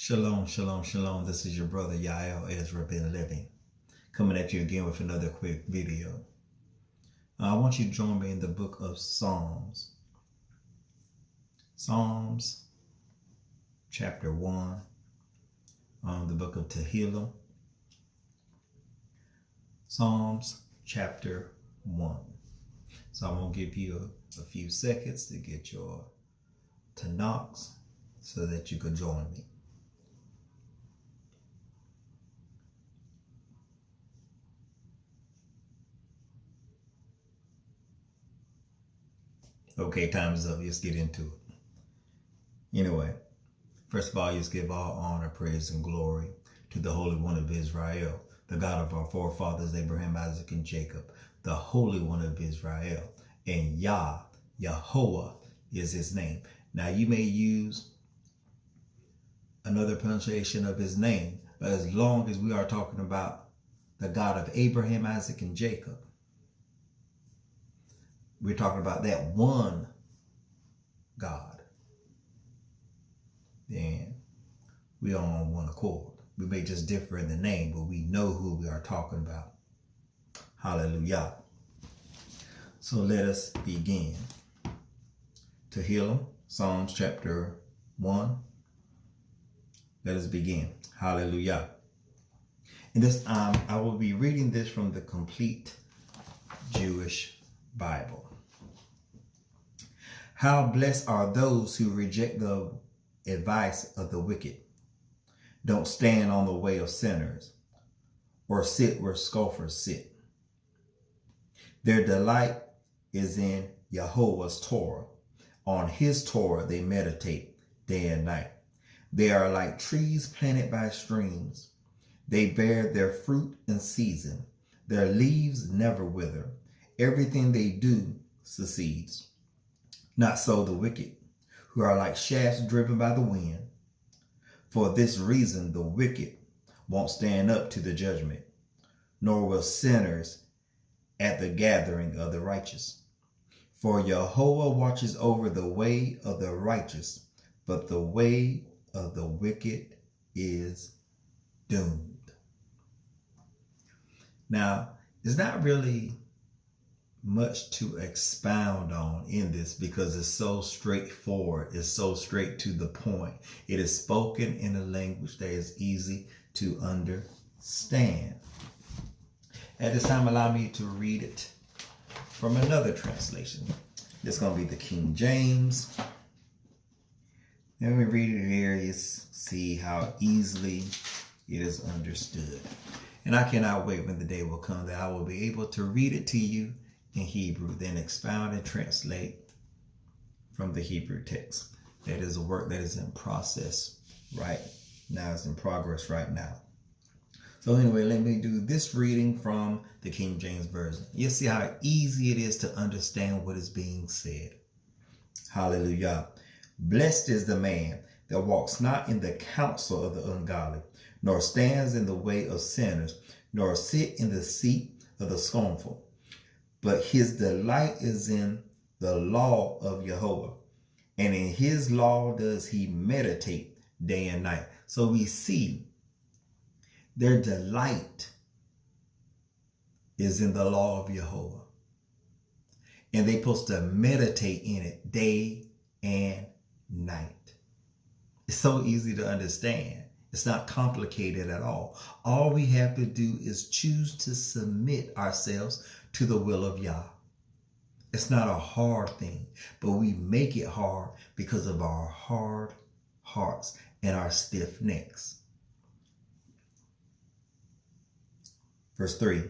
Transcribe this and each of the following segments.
Shalom, shalom, shalom. This is your brother Yael Ezra Ben Living, coming at you again with another quick video. I want you to join me in the book of Psalms. Psalms chapter 1, the book of Tehillim. Psalms chapter 1. So I'm going to give you a few seconds to get your Tanakhs so that you can join me. Okay, time is up. Let's get into it. Anyway, first of all, let's give all honor, praise, and glory to the Holy One of Israel, the God of our forefathers, Abraham, Isaac, and Jacob, the Holy One of Israel. And YaHoWaH is his name. Now, you may use another pronunciation of his name, but as long as we are talking about the God of Abraham, Isaac, and Jacob, we're talking about that one God. Then we are on one accord. We may just differ in the name, but we know who we are talking about. Hallelujah. So let us begin. Tehillim, Psalms chapter 1. Let us begin. Hallelujah. And this I will be reading this from the Complete Jewish Bible. How blessed are those who reject the advice of the wicked, don't stand on the way of sinners, or sit where scoffers sit. Their delight is in YaHoWaH's Torah. On his Torah they meditate day and night. They are like trees planted by streams. They bear their fruit in season. Their leaves never wither. Everything they do succeeds. Not so the wicked, who are like shafts driven by the wind. For this reason, the wicked won't stand up to the judgment, nor will sinners at the gathering of the righteous. For YaHoWaH watches over the way of the righteous, but the way of the wicked is doomed. Now, it's not really much to expound on in this because it's so straightforward. It's so straight to the point. It is spoken in a language that is easy to understand. At this time, allow me to read it from another translation. It's going to be the King James. Let me read it here. You see how easily it is understood. And I cannot wait when the day will come that I will be able to read it to you in Hebrew, then expound and translate from the Hebrew text. That is a work that is in process right now. It's in progress right now. So anyway, let me do this reading from the King James Version. You see how easy it is to understand what is being said. Hallelujah. Blessed is the man that walks not in the counsel of the ungodly, nor stands in the way of sinners, nor sit in the seat of the scornful. But his delight is in the law of YaHoWaH, and in his law does he meditate day and night. So we see their delight is in the law of YaHoWaH, and they're supposed to meditate in it day and night. It's so easy to understand. It's not complicated at all. All we have to do is choose to submit ourselves to the will of Yah. It's not a hard thing, but we make it hard because of our hard hearts and our stiff necks. Verse 3.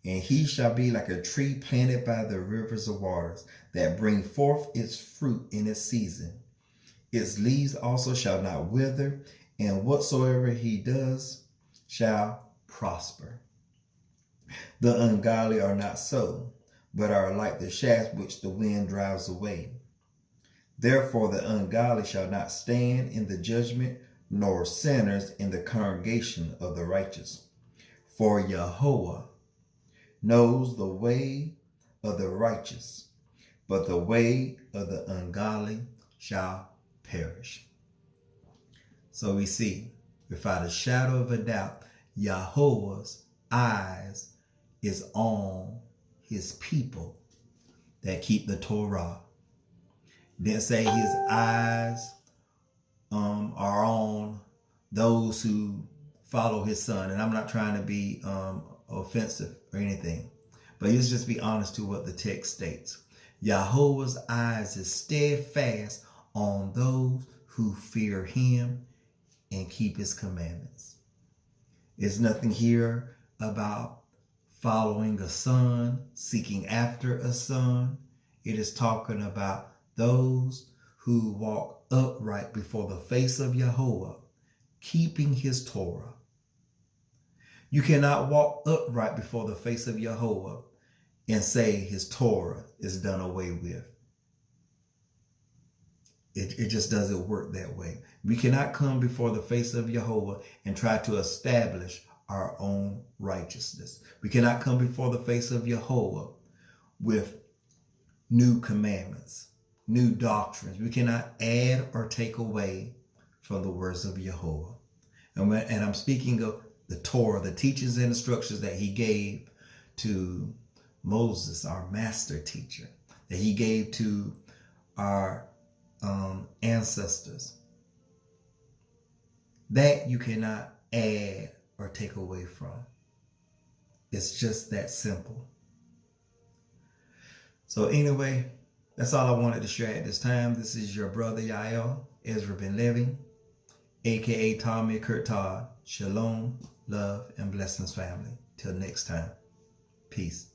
And he shall be like a tree planted by the rivers of waters, that bring forth its fruit in its season. Its leaves also shall not wither, and whatsoever he does shall prosper. The ungodly are not so, but are like the shafts which the wind drives away. Therefore the ungodly shall not stand in the judgment, nor sinners in the congregation of the righteous. For YaHoWaH knows the way of the righteous, but the way of the ungodly shall perish. So we see, without a shadow of a doubt, YaHoWaH's eyes is on his people that keep the Torah. Didn't say his eyes are on those who follow his son. And I'm not trying to be offensive or anything, but let's just be honest to what the text states. YaHoWaH's eyes is steadfast on those who fear him and keep his commandments. There's nothing here about following a son, seeking after a son. It is talking about those who walk upright before the face of YaHoWaH, keeping his Torah. You cannot walk upright before the face of YaHoWaH and say his Torah is done away with. It just doesn't work that way. We cannot come before the face of YaHoWaH and try to establish our own righteousness. We cannot come before the face of YaHoWaH with new commandments, new doctrines. We cannot add or take away from the words of YaHoWaH. And I'm speaking of the Torah, the teachings and instructions that he gave to Moses, our master teacher, that he gave to our ancestors. That you cannot add or take away from. It's just that simple. So anyway, that's all I wanted to share at this time. This is your brother YaHoWaH, Ezra Ben Levi, aka Tommy Kurt Todd. Shalom, love, and blessings, family. Till next time. Peace.